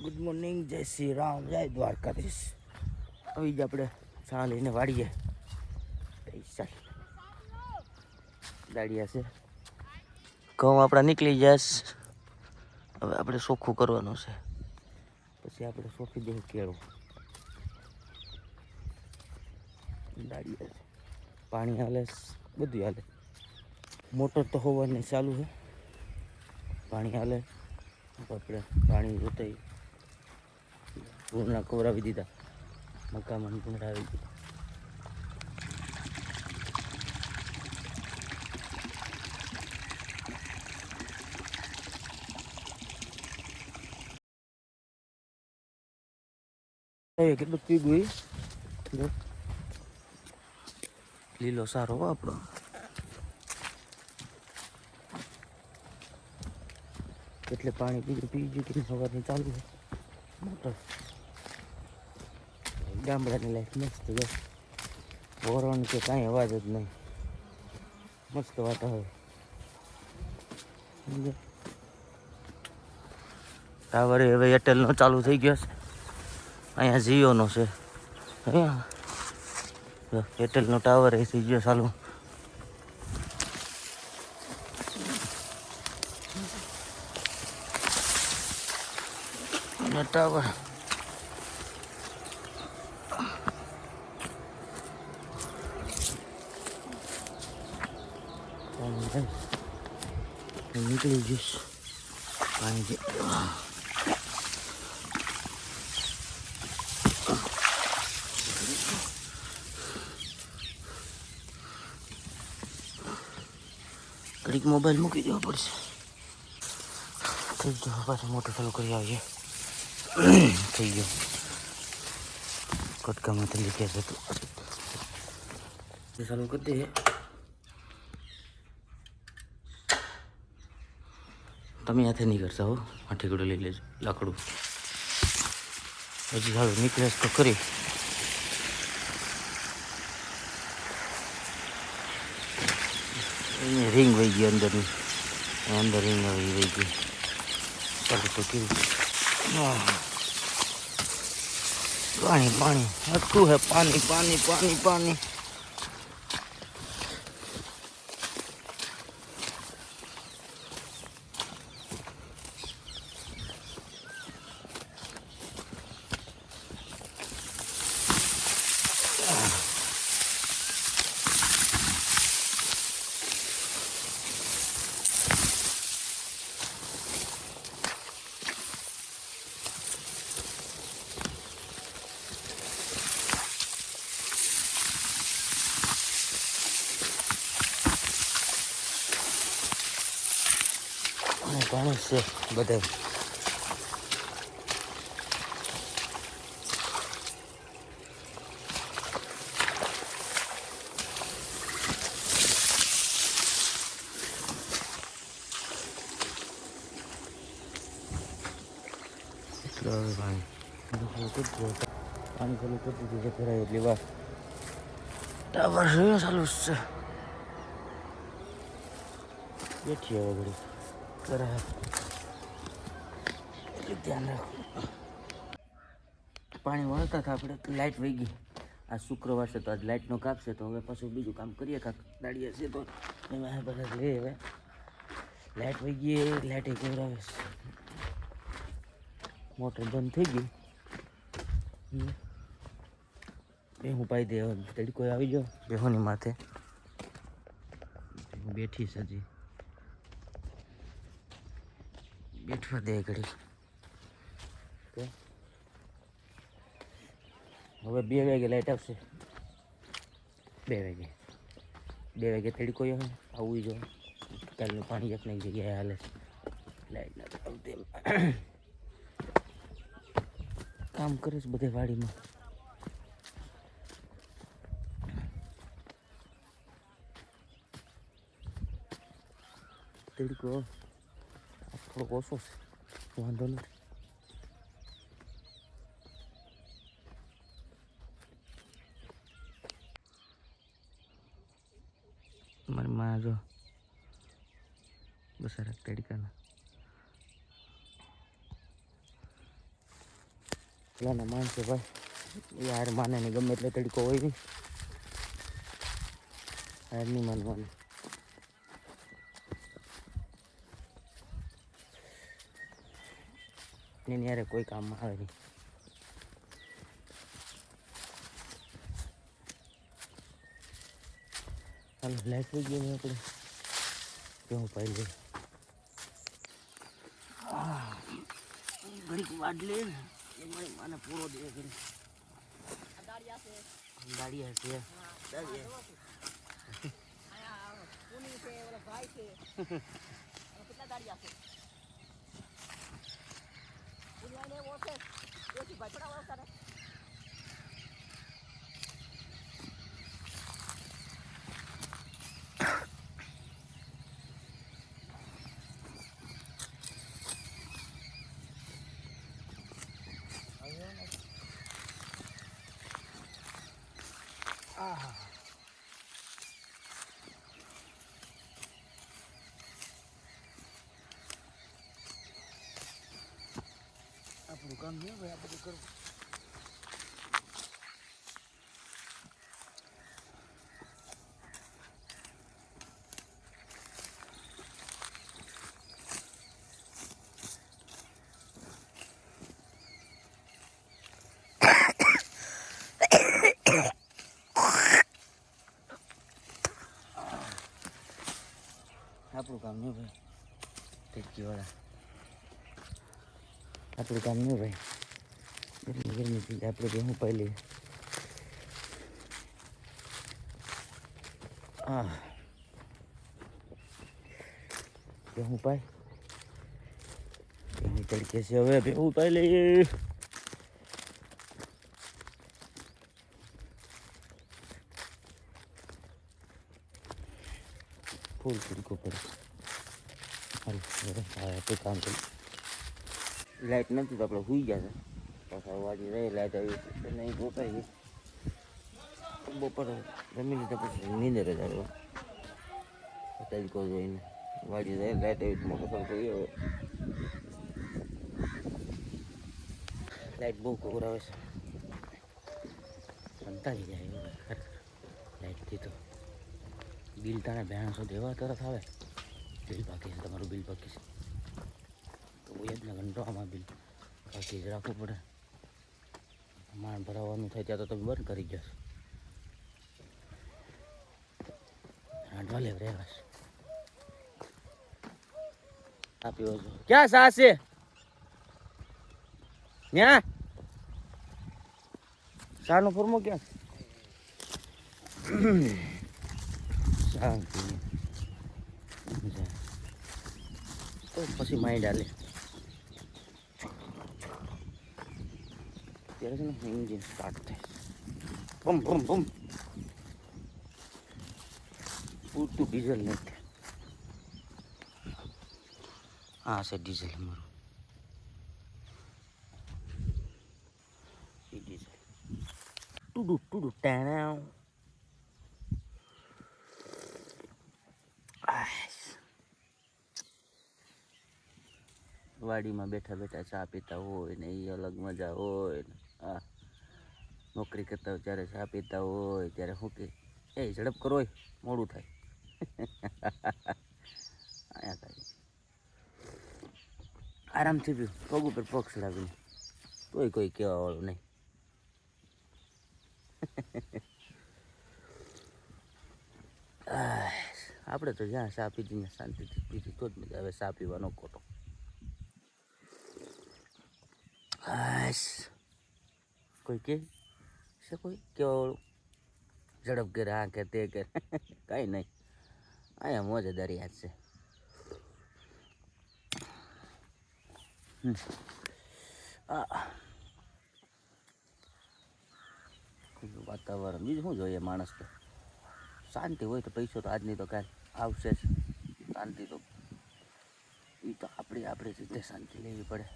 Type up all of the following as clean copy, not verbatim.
Good morning, જય શ્રી રામ, જય દ્વારકાધીશ. આવી જ આપણે ચા લઈને વાળીએ પૈસા દાડિયા છે. ઘઉં આપણા નીકળી જશે. હવે આપણે ચોખ્ખું કરવાનું છે, પછી આપણે સોંપી દઈએ કેળું. દાડિયા છે, પાણી હાલે, બધું હાલે. મોટર તો હોવાની ચાલુ છે, પાણી હાલે. આપણે પાણી જોતાઈ પૂર્ણા કવરાવી દીધા, મકામાં પૂંડાવી દીધા. કેટલું પીગું લીલો સારો આપણો. એટલે પાણી પી ગયું સવારની ચાલુ છે મોટર. ગામડાની લાઈફ મસ્ત છે, વોરણ કે કાંઈ અવાજ જ નહીં, મસ્ત વાતાવરણ. ટાવર હવે એરટેલનો ચાલુ થઈ ગયો છે, અહીંયા જીઓનો છે. એરટેલનો ટાવર એ થઈ ગયો ચાલુ. ટાવર નીકળી જઈશ પાણી. ઘડીક મોબાઈલ મૂકી દેવો પડશે. થઈ ગયો, પાછું મોટર ચાલુ કરી આવીએ. થઈ ગયો, કટકામાં તો લીકેજ હતું, ચાલુ કરી દઈએ. તમે હાથે નહીં કરતા હો, ઠીકડો લઈ લેજો લાકડું. હજી સારું નીકળે તો કરી. અહીંયા રિંગ વહી ગઈ અંદરની, અંદર રિંગ આવી વહી ગઈ. ચાલુ તો કેવું પાણી પાણી હતું હે, પાણી પાણી પાણી પાણી. પાણી છે બધા. પાણી ચાલુ કરી દીધું કરાય એટલી વાર. ટાવર ચાલુ જ છે. બેઠી હવે ઘડી કરાય એટલે ધ્યાન રાખો. પાણી વળતા હતા આપણે, લાઇટ વહી ગઈ. આ શુક્રવાર છે તો આજ લાઇટનો કાપશે, તો હવે પાછું બીજું કામ કરીએ. કાંક દાડીએ છે તો એમાં બધા લે. હવે લાઇટ વહી ગઈ, લાઇટ કેવરાવે છે. મોટર બંધ થઈ ગઈ. હું પાઈ દે, તડકો આવી ગયો બેહોની માથે. બેઠી છે હજી, બેઠવા દે ઘડી. હવે 2 વાગે લાઇટ આવશે. 2 વાગે તડકો આવવું જોઈએ. કાલનું પાણી એક એક જગ્યાએ હાલે છે, લાઇટ નથી આવતી. કામ કરે છે બધે વાડીમાં. તડકો થોડોક ઓછો છે, વાંધો નથી. મારી માં જો બસારા તડકાના પેલાના માણસો ભાઈ યાર માને નહીં, ગમે એટલે તડકો હોય નહીં, યાર નહીં માનવાનું. એની યારે કોઈ કામમાં આવે નહીં. હાલો લાઈટ થઈ ગઈ આપણે કેવું પાઈ લઈએ. ઘડીક વાડ લે ને એ માને પૂરો દે કરી દાડિયા છે આપણું કામ નહીં ભાઈ, આ બધું કરવું. આપણું કામ નહીં ભાઈ, ટેચકીવાળા આપણું કામ નહીં ભાઈ. ગરમી થઈ જાય આપણે હું પાઈ લઈએ. હા હું પાઈ એની તડકે છે હવે ભેગું પાઈ લઈએ. ફૂલ તડકો પડે. હાલ આપણે કામ કરીએ. લાઈટ નથી તો આપણે સુઈ ગયા છે. પાછા વાજી રહી લાઈટ આવી તો નહીં ગોપાઈ ગઈ. બપોર જમી લીધા પછી નીંદર જ આવ્યો તડકો જોઈને. વાજી રહી લાઈટ આવી તો પસંદ કરી. લાઈટ બહુ કોરાવે છે, કંટાળી જાય એવું લાઈટથી. તો બિલ તાણે ભેણસો દેવા તરફ આવે. બિલ બાકી છે, તમારું બિલ બાકી છે તો એટલા ઘંટો આમાં બિલ બાકી જ રાખવું પડે. માણ ભરાવાનું થાય ત્યાં તો તમે બંધ કરી જશો. રાંધવા લેવ રહેવાશ આપ્યો છો. ક્યાં સાસે ન્યા શાનો ફોર્મો ક્યાં શાંતિ તો પછી માઇન્ડ હાલે. ત્યારે છે ને એન્જિન સ્ટાર્ટ થાય બમ બમ બમ. પૂરતું ડીઝલ નહીં થાય. હા છે ડીઝલ અમારું. એ ડીઝલ ટુડુ ટાણા. વાડીમાં બેઠા બેઠા ચા પીતા હોય ને એ અલગ મજા હોય ને. હા નોકરી કરતા હોય ત્યારે ચા પીતા હોય ત્યારે શું કે એ ઝડપ કરો હોય મોડું થાય. અહીંયા કાંઈ આરામથી પીવું પગ ઉપર પગ ચડાવીને તોય કોઈ કહેવા વાળું નહીં. આપણે તો જ્યાં ચા પીધીને શાંતિથી પીધી તો જ મજા આવે. ચા પીવાનો ખોટો. કોઈ કે છે કોઈ કેવા વાળું ઝડપ કરે આ કે તે કે કાંઈ નહીં. અહીંયા મોજેદારી યાદ છે. વાતાવરણ બીજું શું જોઈએ માણસ તો. શાંતિ હોય તો પૈસો તો આજની તો કાંઈ આવશે જ. શાંતિ તો એ તો આપણી રીતે શાંતિ લેવી પડે.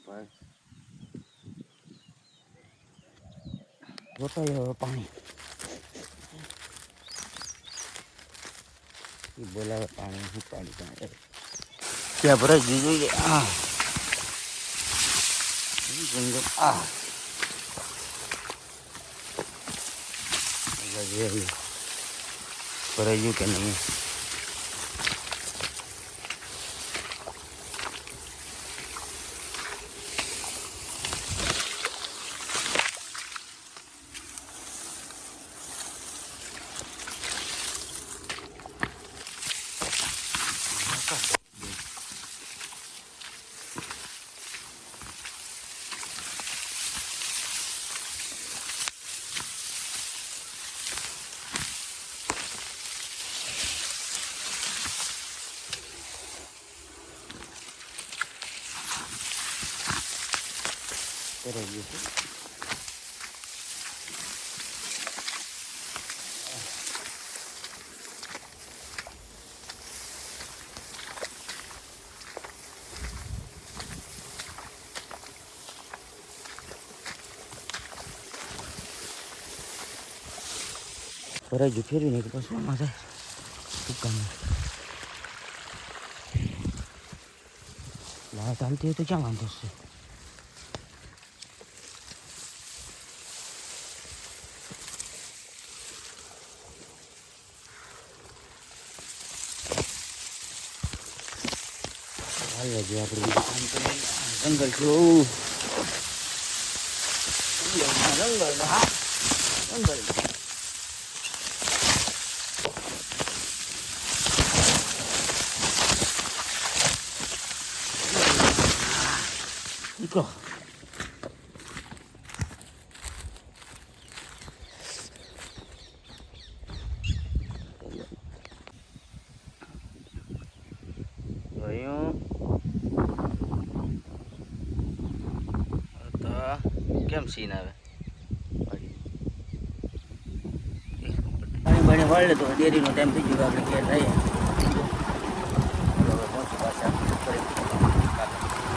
બસ જોતા પાણી એ બોલાવે પાણી શું પાણી ત્યાં ભરાઈ ગયું જોઈએ. હા જંગલ આ જોઈએ ભરાયું કે નહીં. ભરાયું છે. ભરાયું ફેરવીને કે પછી આમાં જાય દુકાનમાં લાઈટ હાલતી હોય તો ક્યાં વાંધો છે. હાલ જે આપણે બીજું કામ કરીએ. જંગલ છે જંગલ હા જંગલ નીકળો. કેમ સીન આવે પાણી પાણી વાળે તો ડેરીનો ટાઈમ થઈ ગયો આપણે ઘેર જઈએ.